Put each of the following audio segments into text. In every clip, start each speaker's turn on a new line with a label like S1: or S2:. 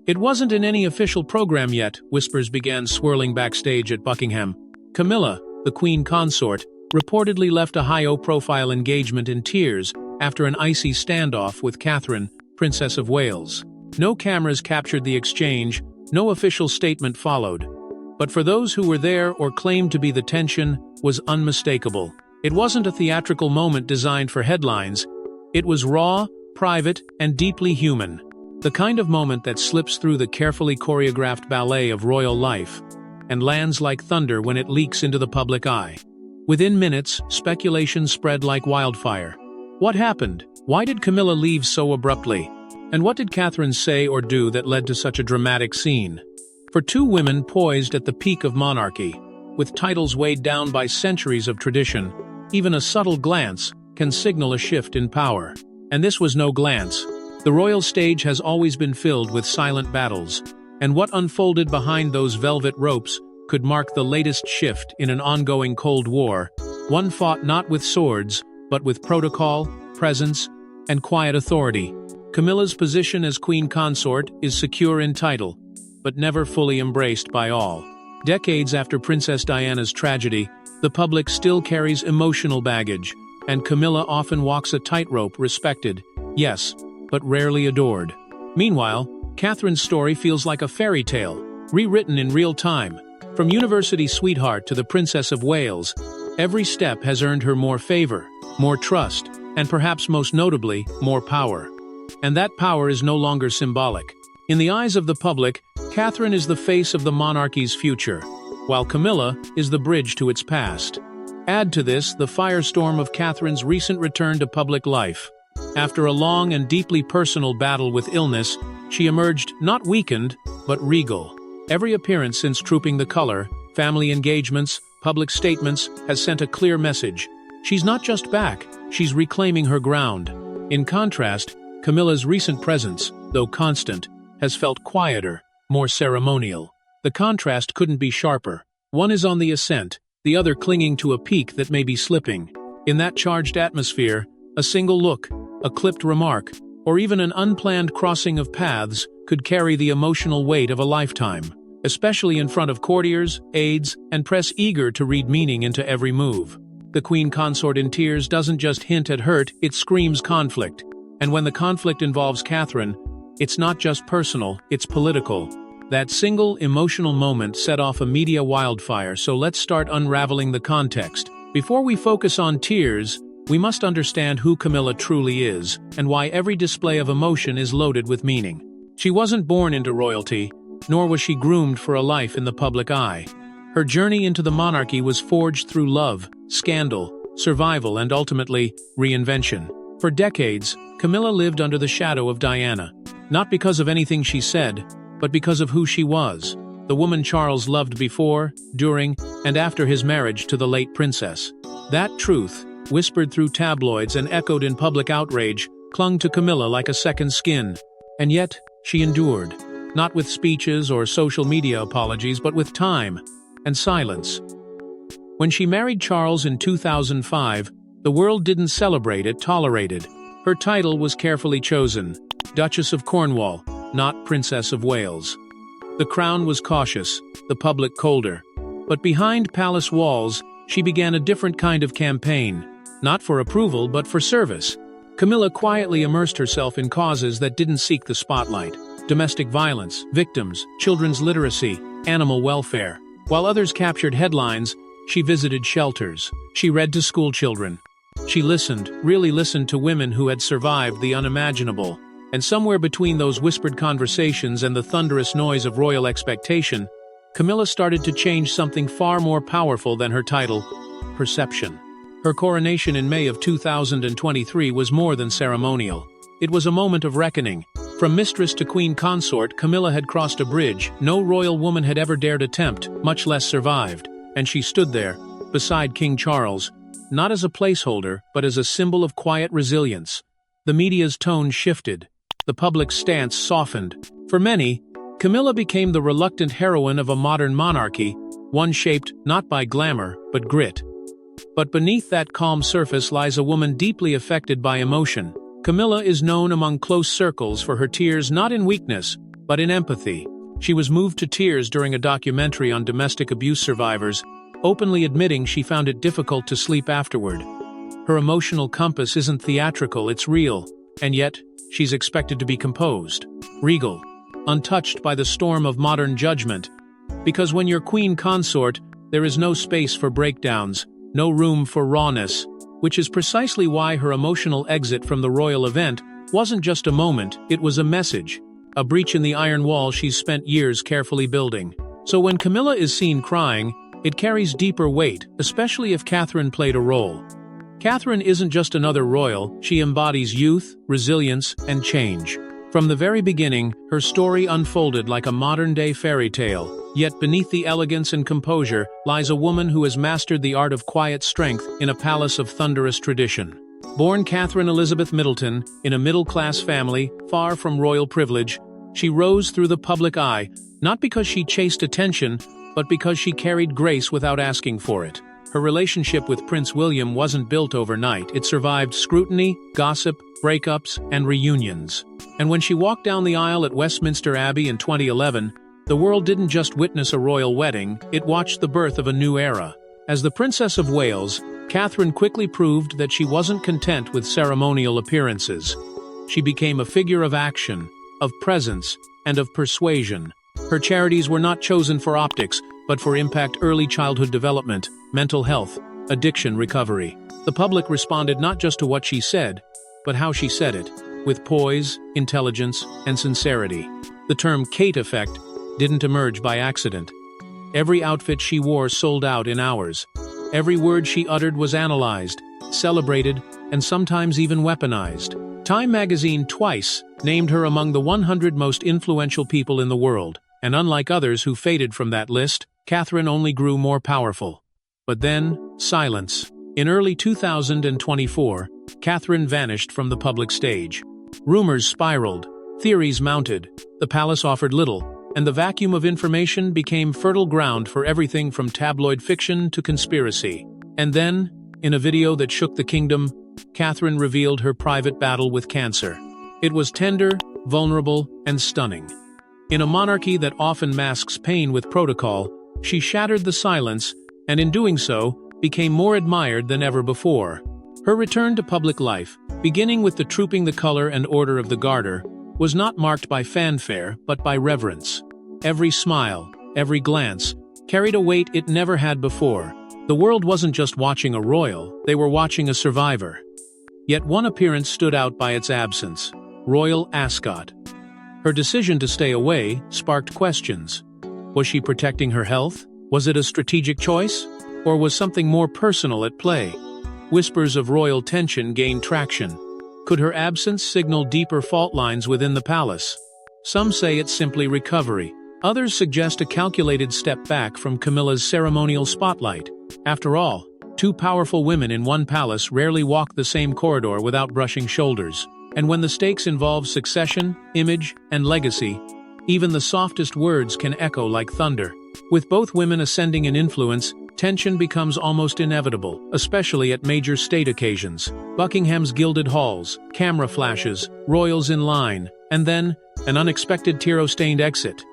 S1: It wasn't in any official program yet, whispers began swirling backstage at Buckingham. Camilla, the Queen Consort, reportedly left a high-profile engagement in tears after an icy standoff with Catherine, Princess of Wales. No cameras captured the exchange, no official statement followed. But for those who were there or claimed to be, the tension was unmistakable. It wasn't a theatrical moment designed for headlines. It was raw, private, and deeply human. The kind of moment that slips through the carefully choreographed ballet of royal life and lands like thunder when it leaks into the public eye. Within minutes, speculation spread like wildfire. What happened? Why did Camilla leave so abruptly? And what did Catherine say or do that led to such a dramatic scene? For two women poised at the peak of monarchy, with titles weighed down by centuries of tradition, even a subtle glance can signal a shift in power. And this was no glance. The royal stage has always been filled with silent battles, and what unfolded behind those velvet ropes could mark the latest shift in an ongoing Cold War, one fought not with swords, but with protocol, presence, and quiet authority. Camilla's position as Queen Consort is secure in title, but never fully embraced by all. Decades after Princess Diana's tragedy, the public still carries emotional baggage, and Camilla often walks a tightrope, respected, yes, but rarely adored. Meanwhile, Catherine's story feels like a fairy tale, rewritten in real time. From university sweetheart to the Princess of Wales, every step has earned her more favor, more trust, and perhaps most notably, more power. And that power is no longer symbolic. In the eyes of the public, Catherine is the face of the monarchy's future, while Camilla is the bridge to its past. Add to this the firestorm of Catherine's recent return to public life. After a long and deeply personal battle with illness, she emerged not weakened, but regal. Every appearance since Trooping the Color, family engagements, public statements, has sent a clear message. She's not just back, she's reclaiming her ground. In contrast, Camilla's recent presence, though constant, has felt quieter, more ceremonial. The contrast couldn't be sharper. One is on the ascent, the other clinging to a peak that may be slipping. In that charged atmosphere, a single look, a clipped remark, or even an unplanned crossing of paths could carry the emotional weight of a lifetime, especially in front of courtiers, aides, and press eager to read meaning into every move. The Queen Consort in tears doesn't just hint at hurt, it screams conflict. And when the conflict involves Catherine, it's not just personal, it's political. That single emotional moment set off a media wildfire, so let's start unraveling the context. Before we focus on tears, we must understand who Camilla truly is, and why every display of emotion is loaded with meaning. She wasn't born into royalty, nor was she groomed for a life in the public eye. Her journey into the monarchy was forged through love, scandal, survival, and ultimately, reinvention. For decades, Camilla lived under the shadow of Diana, not because of anything she said, but because of who she was, the woman Charles loved before, during, and after his marriage to the late princess. That truth, whispered through tabloids and echoed in public outrage, clung to Camilla like a second skin. And yet, she endured, not with speeches or social media apologies, but with time and silence. When she married Charles in 2005, the world didn't celebrate, it tolerated. Her title was carefully chosen, Duchess of Cornwall, not Princess of Wales. The crown was cautious, the public colder. But behind palace walls, she began a different kind of campaign, not for approval but for service. Camilla quietly immersed herself in causes that didn't seek the spotlight: domestic violence, victims, children's literacy, animal welfare. While others captured headlines, she visited shelters. She read to school children. She listened, really listened to women who had survived the unimaginable. And somewhere between those whispered conversations and the thunderous noise of royal expectation, Camilla started to change something far more powerful than her title: perception. Her coronation in May of 2023 was more than ceremonial. It was a moment of reckoning. From mistress to Queen Consort, Camilla had crossed a bridge no royal woman had ever dared attempt, much less survived. And she stood there, beside King Charles, not as a placeholder, but as a symbol of quiet resilience. The media's tone shifted. The public's stance softened. For many, Camilla became the reluctant heroine of a modern monarchy, one shaped not by glamour, but grit. But beneath that calm surface lies a woman deeply affected by emotion. Camilla is known among close circles for her tears not in weakness, but in empathy. She was moved to tears during a documentary on domestic abuse survivors, openly admitting she found it difficult to sleep afterward. Her emotional compass isn't theatrical, it's real, and yet, she's expected to be composed, regal, untouched by the storm of modern judgment. Because when you're Queen Consort, there is no space for breakdowns, no room for rawness, which is precisely why her emotional exit from the royal event wasn't just a moment, it was a message, a breach in the iron wall she's spent years carefully building. So when Camilla is seen crying, it carries deeper weight, especially if Catherine played a role. Catherine isn't just another royal, she embodies youth, resilience, and change. From the very beginning, her story unfolded like a modern-day fairy tale, yet beneath the elegance and composure lies a woman who has mastered the art of quiet strength in a palace of thunderous tradition. Born Catherine Elizabeth Middleton, in a middle-class family, far from royal privilege, she rose through the public eye, not because she chased attention, but because she carried grace without asking for it. Her relationship with Prince William wasn't built overnight, it survived scrutiny, gossip, breakups, and reunions. And when she walked down the aisle at Westminster Abbey in 2011, the world didn't just witness a royal wedding, it watched the birth of a new era. As the Princess of Wales, Catherine quickly proved that she wasn't content with ceremonial appearances. She became a figure of action, of presence, and of persuasion. Her charities were not chosen for optics, but for impact early childhood development, mental health, addiction recovery. The public responded not just to what she said, but how she said it, with poise, intelligence, and sincerity. The term Kate effect didn't emerge by accident. Every outfit she wore sold out in hours. Every word she uttered was analyzed, celebrated, and sometimes even weaponized. Time magazine twice named her among the 100 most influential people in the world, and unlike others who faded from that list, Catherine only grew more powerful. But then, silence. In early 2024, Catherine vanished from the public stage. Rumors spiraled, theories mounted, the palace offered little, and the vacuum of information became fertile ground for everything from tabloid fiction to conspiracy. And then, in a video that shook the kingdom, Catherine revealed her private battle with cancer. It was tender, vulnerable, and stunning. In a monarchy that often masks pain with protocol, she shattered the silence, and in doing so, became more admired than ever before. Her return to public life, beginning with the Trooping the Color and Order of the Garter, was not marked by fanfare, but by reverence. Every smile, every glance, carried a weight it never had before. The world wasn't just watching a royal, they were watching a survivor. Yet one appearance stood out by its absence: Royal Ascot. Her decision to stay away sparked questions. Was she protecting her health? Was it a strategic choice? Or was something more personal at play? Whispers of royal tension gained traction. Could her absence signal deeper fault lines within the palace? Some say it's simply recovery. Others suggest a calculated step back from Camilla's ceremonial spotlight. After all, two powerful women in one palace rarely walk the same corridor without brushing shoulders. And when the stakes involve succession, image, and legacy, even the softest words can echo like thunder. With both women ascending in influence, tension becomes almost inevitable, especially at major state occasions. Buckingham's gilded halls, camera flashes, royals in line, and then, an unexpected tear-stained exit.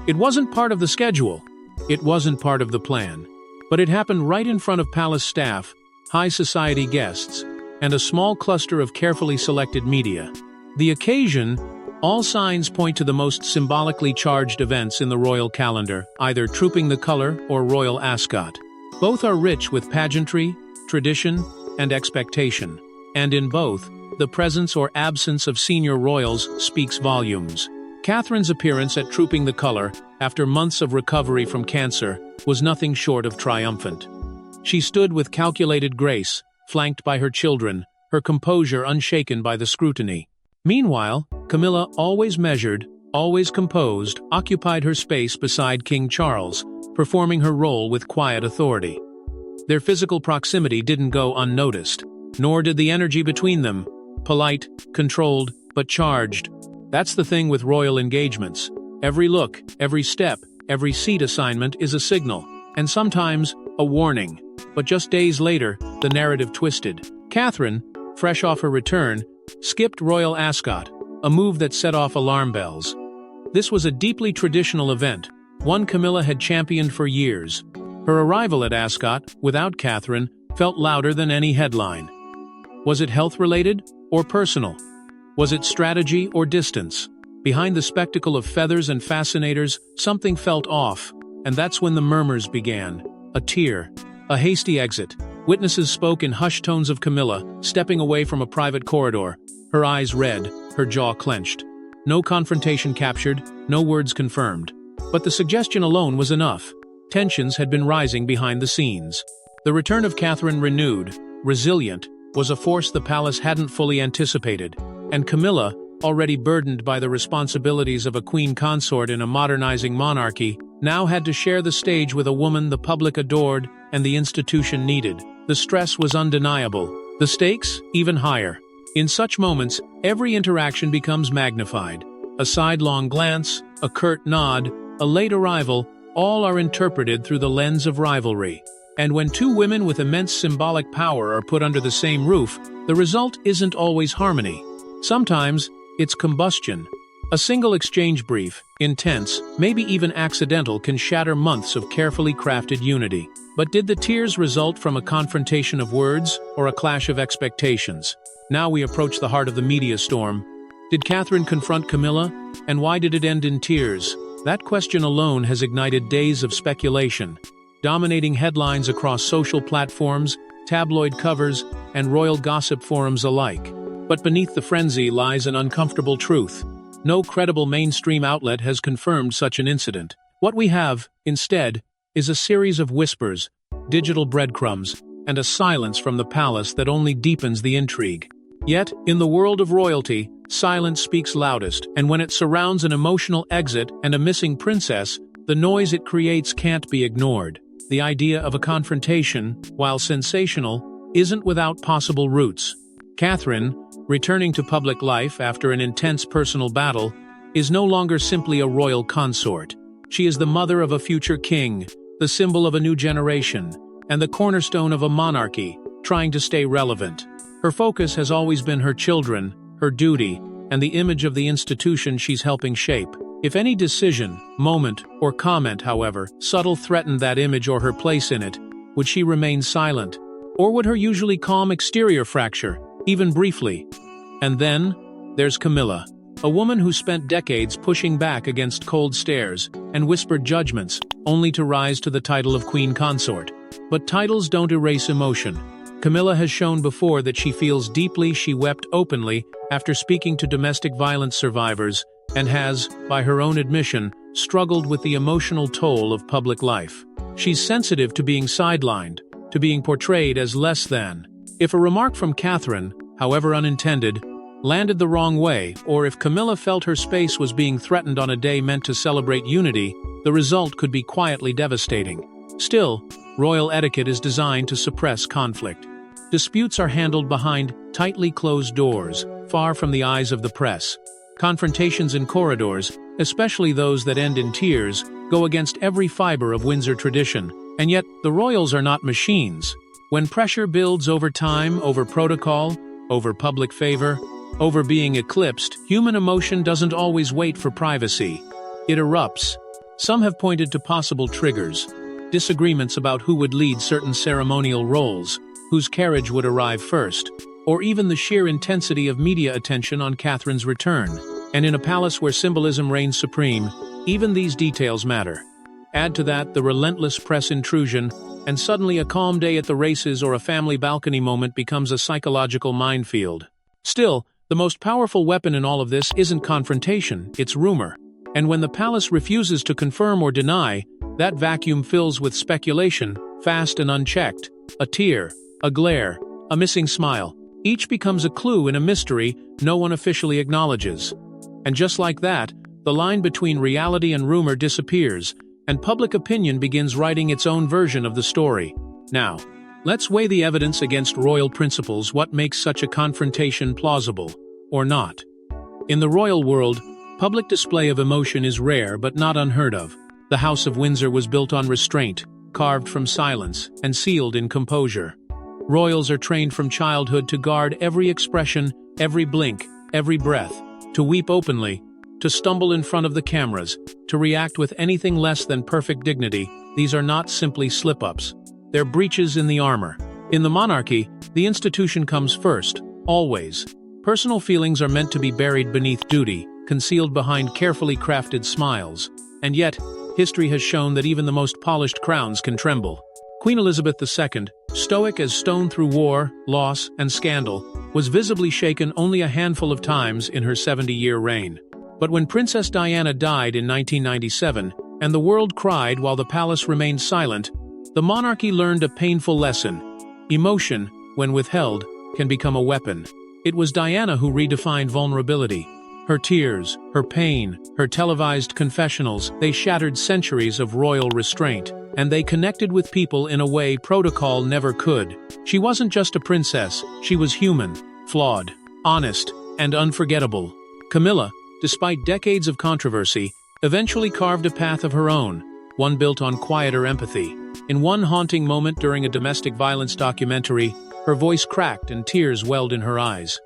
S1: It wasn't part of the schedule. It wasn't part of the plan. But it happened right in front of palace staff, high society guests, and a small cluster of carefully selected media. The occasion, all signs point to the most symbolically charged events in the royal calendar, either Trooping the Color or Royal Ascot. Both are rich with pageantry, tradition, and expectation. And in both, the presence or absence of senior royals speaks volumes. Catherine's appearance at Trooping the Color, after months of recovery from cancer, was nothing short of triumphant. She stood with calculated grace, flanked by her children, her composure unshaken by the scrutiny. Meanwhile, Camilla, always measured, always composed, occupied her space beside King Charles, performing her role with quiet authority. Their physical proximity didn't go unnoticed, nor did the energy between them. Polite, controlled, but charged. That's the thing with royal engagements. Every look, every step, every seat assignment is a signal, and sometimes a warning. But just days later, the narrative twisted. Catherine, fresh off her return, skipped Royal Ascot, a move that set off alarm bells. This was a deeply traditional event, one Camilla had championed for years. Her arrival at Ascot, without Catherine, felt louder than any headline. Was it health-related or personal? Was it strategy or distance? Behind the spectacle of feathers and fascinators, something felt off, and that's when the murmurs began. A tear, a hasty exit. Witnesses spoke in hushed tones of Camilla, stepping away from a private corridor, her eyes red, her jaw clenched. No confrontation captured, no words confirmed. But the suggestion alone was enough. Tensions had been rising behind the scenes. The return of Catherine, renewed, resilient, was a force the palace hadn't fully anticipated, and Camilla, already burdened by the responsibilities of a queen consort in a modernizing monarchy, now had to share the stage with a woman the public adored and the institution needed. The stress was undeniable, the stakes even higher. In such moments, every interaction becomes magnified. A sidelong glance, a curt nod, a late arrival, all are interpreted through the lens of rivalry. And when two women with immense symbolic power are put under the same roof, the result isn't always harmony. Sometimes, it's combustion. A single exchange brief, intense, maybe even accidental, can shatter months of carefully crafted unity. But did the tears result from a confrontation of words or a clash of expectations? Now we approach the heart of the media storm. Did Catherine confront Camilla? And why did it end in tears? That question alone has ignited days of speculation, dominating headlines across social platforms, tabloid covers, and royal gossip forums alike. But beneath the frenzy lies an uncomfortable truth. No credible mainstream outlet has confirmed such an incident. What we have, instead, is a series of whispers, digital breadcrumbs, and a silence from the palace that only deepens the intrigue. Yet, in the world of royalty, silence speaks loudest, and when it surrounds an emotional exit and a missing princess, the noise it creates can't be ignored. The idea of a confrontation, while sensational, isn't without possible roots. Catherine, returning to public life after an intense personal battle, is no longer simply a royal consort. She is the mother of a future king, the symbol of a new generation, and the cornerstone of a monarchy, trying to stay relevant. Her focus has always been her children, her duty, and the image of the institution she's helping shape. If any decision, moment, or comment, however, subtle threatened that image or her place in it, would she remain silent? Or would her usually calm exterior fracture, even briefly? And then, there's Camilla, a woman who spent decades pushing back against cold stares and whispered judgments, only to rise to the title of Queen Consort. But titles don't erase emotion. Camilla has shown before that she feels deeply. She wept openly after speaking to domestic violence survivors, and has, by her own admission, struggled with the emotional toll of public life. She's sensitive to being sidelined, to being portrayed as less than. If a remark from Catherine, however unintended, landed the wrong way, or if Camilla felt her space was being threatened on a day meant to celebrate unity, the result could be quietly devastating. Still, royal etiquette is designed to suppress conflict. Disputes are handled behind tightly closed doors, far from the eyes of the press. Confrontations in corridors, especially those that end in tears, go against every fiber of Windsor tradition. And yet, the royals are not machines. When pressure builds over time, over protocol, over public favor, over being eclipsed, human emotion doesn't always wait for privacy. It erupts. Some have pointed to possible triggers, disagreements about who would lead certain ceremonial roles, whose carriage would arrive first, or even the sheer intensity of media attention on Catherine's return. And in a palace where symbolism reigns supreme, even these details matter. Add to that the relentless press intrusion, and suddenly a calm day at the races or a family balcony moment becomes a psychological minefield. Still, the most powerful weapon in all of this isn't confrontation, it's rumor. And when the palace refuses to confirm or deny, that vacuum fills with speculation, fast and unchecked. A tear, a glare, a missing smile. Each becomes a clue in a mystery no one officially acknowledges. And just like that, the line between reality and rumor disappears, and public opinion begins writing its own version of the story. Now, let's weigh the evidence against royal principles. What makes such a confrontation plausible, or not? In the royal world, public display of emotion is rare but not unheard of. The House of Windsor was built on restraint, carved from silence, and sealed in composure. Royals are trained from childhood to guard every expression, every blink, every breath, to weep openly, to stumble in front of the cameras, to react with anything less than perfect dignity. These are not simply slip-ups. They're breaches in the armor. In the monarchy, the institution comes first, always. Personal feelings are meant to be buried beneath duty, concealed behind carefully crafted smiles. And yet, history has shown that even the most polished crowns can tremble. Queen Elizabeth II, stoic as stone through war, loss, and scandal, was visibly shaken only a handful of times in her 70-year reign. But when Princess Diana died in 1997, and the world cried while the palace remained silent, the monarchy learned a painful lesson. Emotion, when withheld, can become a weapon. It was Diana who redefined vulnerability. Her tears, her pain, her televised confessionals, they shattered centuries of royal restraint, and they connected with people in a way protocol never could. She wasn't just a princess, she was human, flawed, honest, and unforgettable. Camilla, despite decades of controversy, eventually carved a path of her own, one built on quieter empathy. In one haunting moment during a domestic violence documentary, her voice cracked and tears welled in her eyes.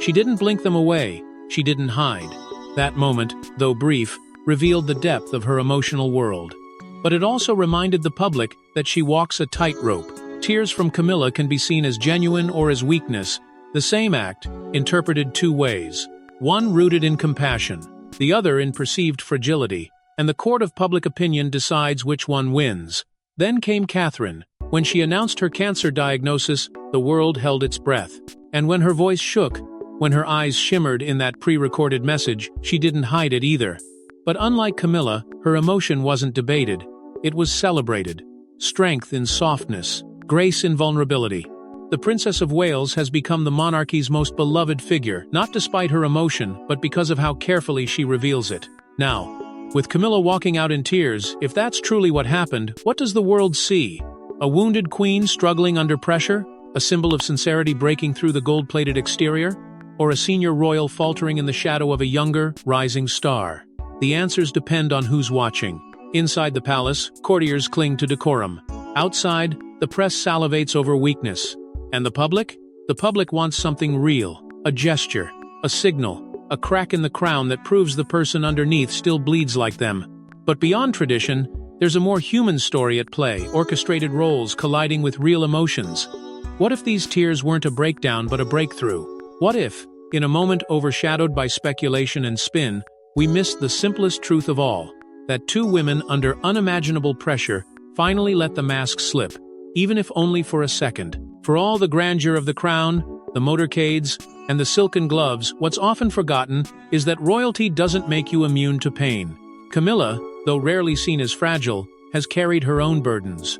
S1: She didn't blink them away, she didn't hide. That moment, though brief, revealed the depth of her emotional world. But it also reminded the public that she walks a tightrope. Tears from Camilla can be seen as genuine or as weakness, the same act, interpreted two ways. One rooted in compassion, the other in perceived fragility, and the court of public opinion decides which one wins. Then came Catherine. When she announced her cancer diagnosis, the world held its breath. And when her voice shook, when her eyes shimmered in that pre-recorded message, she didn't hide it either. But unlike Camilla, her emotion wasn't debated. It was celebrated. Strength in softness, grace in vulnerability. The Princess of Wales has become the monarchy's most beloved figure, not despite her emotion, but because of how carefully she reveals it. Now, with Camilla walking out in tears, if that's truly what happened, what does the world see? A wounded queen struggling under pressure? A symbol of sincerity breaking through the gold-plated exterior? Or a senior royal faltering in the shadow of a younger, rising star? The answers depend on who's watching. Inside the palace, courtiers cling to decorum. Outside, the press salivates over weakness. And the public? The public wants something real. A gesture. A signal. A crack in the crown that proves the person underneath still bleeds like them. But beyond tradition, there's a more human story at play, orchestrated roles colliding with real emotions. What if these tears weren't a breakdown but a breakthrough? What if, in a moment overshadowed by speculation and spin, we missed the simplest truth of all, that two women under unimaginable pressure finally let the mask slip, even if only for a second. For all the grandeur of the crown, the motorcades, and the silken gloves, what's often forgotten is that royalty doesn't make you immune to pain. Camilla, though rarely seen as fragile, has carried her own burdens.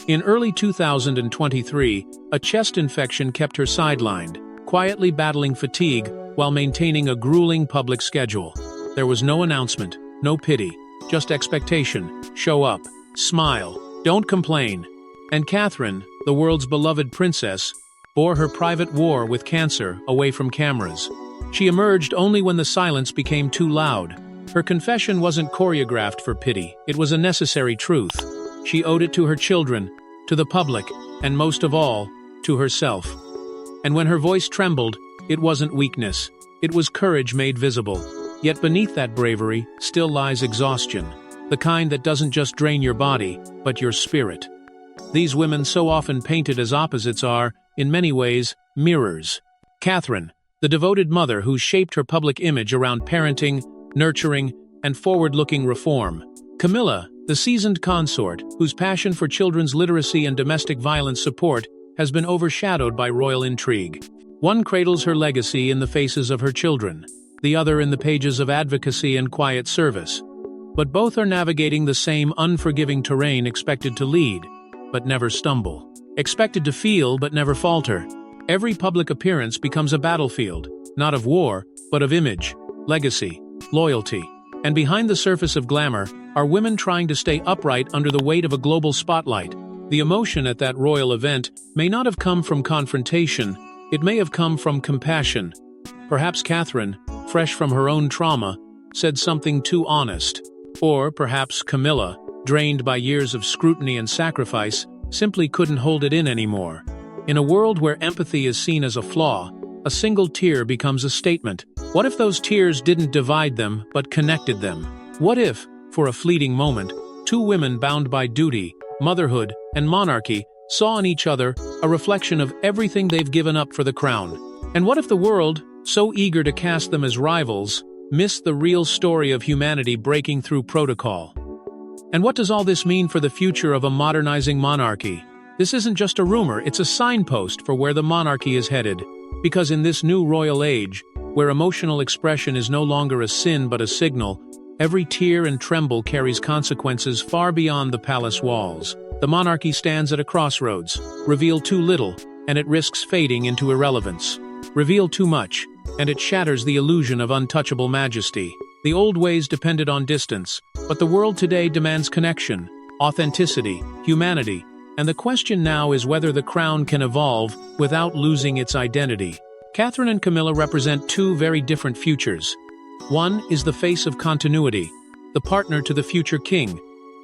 S1: In early 2023, a chest infection kept her sidelined, quietly battling fatigue while maintaining a grueling public schedule. There was no announcement, no pity, just expectation. Show up, smile, don't complain. And Catherine, the world's beloved princess, bore her private war with cancer away from cameras. She emerged only when the silence became too loud. Her confession wasn't choreographed for pity, it was a necessary truth. She owed it to her children, to the public, and most of all, to herself. And when her voice trembled, it wasn't weakness, it was courage made visible. Yet beneath that bravery still lies exhaustion, the kind that doesn't just drain your body, but your spirit. These women, so often painted as opposites, are, in many ways, mirrors. Catherine, the devoted mother who shaped her public image around parenting, nurturing, and forward-looking reform. Camilla, the seasoned consort, whose passion for children's literacy and domestic violence support has been overshadowed by royal intrigue. One cradles her legacy in the faces of her children, the other in the pages of advocacy and quiet service. But both are navigating the same unforgiving terrain, expected to lead, but never stumble. Expected to feel, but never falter. Every public appearance becomes a battlefield, not of war, but of image, legacy, loyalty. And behind the surface of glamour are women trying to stay upright under the weight of a global spotlight. The emotion at that royal event may not have come from confrontation, it may have come from compassion. Perhaps Catherine, fresh from her own trauma, said something too honest. Or perhaps Camilla, drained by years of scrutiny and sacrifice, simply couldn't hold it in anymore. In a world where empathy is seen as a flaw, a single tear becomes a statement, What if those tears didn't divide them, but connected them? What if, for a fleeting moment, two women bound by duty, motherhood, and monarchy saw in each other a reflection of everything they've given up for the crown? And what if the world, so eager to cast them as rivals, missed the real story of humanity breaking through protocol? And what does all this mean for the future of a modernizing monarchy? This isn't just a rumor, it's a signpost for where the monarchy is headed. Because in this new royal age, where emotional expression is no longer a sin but a signal, every tear and tremble carries consequences far beyond the palace walls. The monarchy stands at a crossroads. Reveal too little, and it risks fading into irrelevance. Reveal too much, and it shatters the illusion of untouchable majesty. The old ways depended on distance, but the world today demands connection, authenticity, humanity, and the question now is whether the crown can evolve without losing its identity. Catherine and Camilla represent two very different futures. One is the face of continuity, the partner to the future king,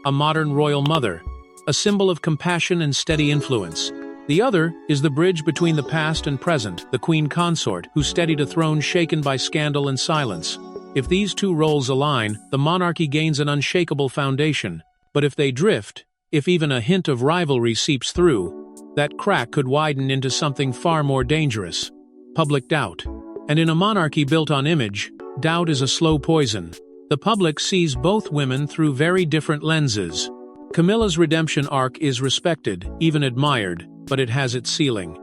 S1: a modern royal mother, a symbol of compassion and steady influence. The other is the bridge between the past and present, the Queen Consort, who steadied a throne shaken by scandal and silence. If these two roles align, the monarchy gains an unshakable foundation. But if they drift, if even a hint of rivalry seeps through, that crack could widen into something far more dangerous: public doubt. And in a monarchy built on image, doubt is a slow poison. The public sees both women through very different lenses. Camilla's redemption arc is respected, even admired, but it has its ceiling.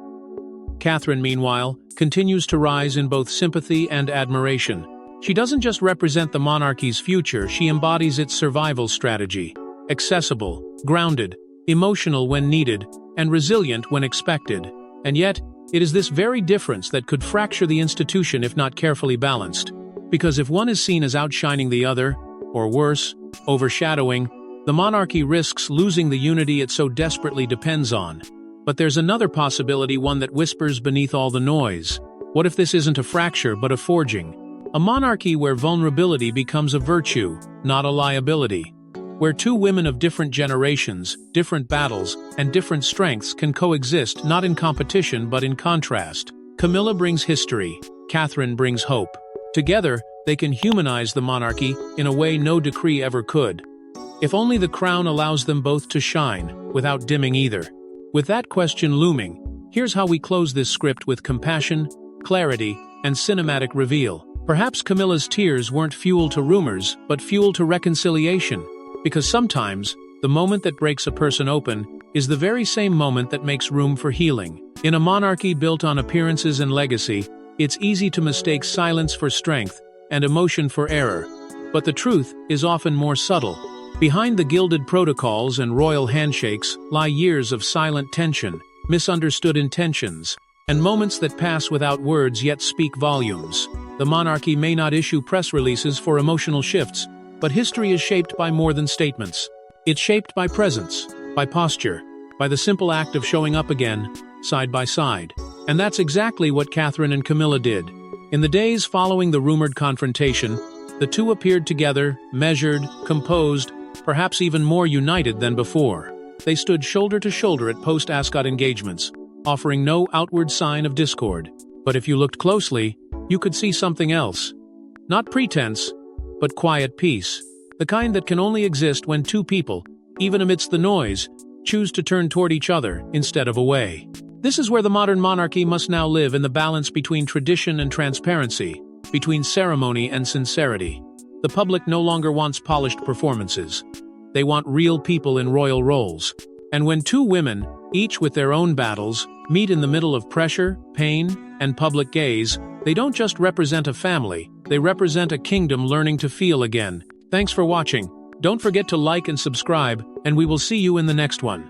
S1: Catherine, meanwhile, continues to rise in both sympathy and admiration. She doesn't just represent the monarchy's future, she embodies its survival strategy. Accessible, grounded, emotional when needed, and resilient when expected. And yet, it is this very difference that could fracture the institution if not carefully balanced. Because if one is seen as outshining the other, or worse, overshadowing, the monarchy risks losing the unity it so desperately depends on. But there's another possibility, one that whispers beneath all the noise. What if this isn't a fracture but a forging? A monarchy where vulnerability becomes a virtue, not a liability. Where two women of different generations, different battles, and different strengths can coexist not in competition but in contrast. Camilla brings history, Catherine brings hope. Together, they can humanize the monarchy in a way no decree ever could. If only the crown allows them both to shine, without dimming either. With that question looming, here's how we close this script with compassion, clarity, and cinematic reveal. Perhaps Camilla's tears weren't fuel to rumors, but fuel to reconciliation. Because sometimes, the moment that breaks a person open is the very same moment that makes room for healing. In a monarchy built on appearances and legacy, it's easy to mistake silence for strength and emotion for error. But the truth is often more subtle. Behind the gilded protocols and royal handshakes lie years of silent tension, misunderstood intentions, and moments that pass without words yet speak volumes. The monarchy may not issue press releases for emotional shifts, but history is shaped by more than statements. It's shaped by presence, by posture, by the simple act of showing up again, side by side. And that's exactly what Catherine and Camilla did. In the days following the rumored confrontation, the two appeared together, measured, composed, perhaps even more united than before. They stood shoulder to shoulder at post-Ascot engagements, offering no outward sign of discord. But if you looked closely, you could see something else. Not pretense, but quiet peace. The kind that can only exist when two people, even amidst the noise, choose to turn toward each other instead of away. This is where the modern monarchy must now live, in the balance between tradition and transparency, between ceremony and sincerity. The public no longer wants polished performances. They want real people in royal roles. And when two women, each with their own battles, meet in the middle of pressure, pain, and public gaze, they don't just represent a family, they represent a kingdom learning to feel again. Thanks for watching. Don't forget to like and subscribe, and we will see you in the next one.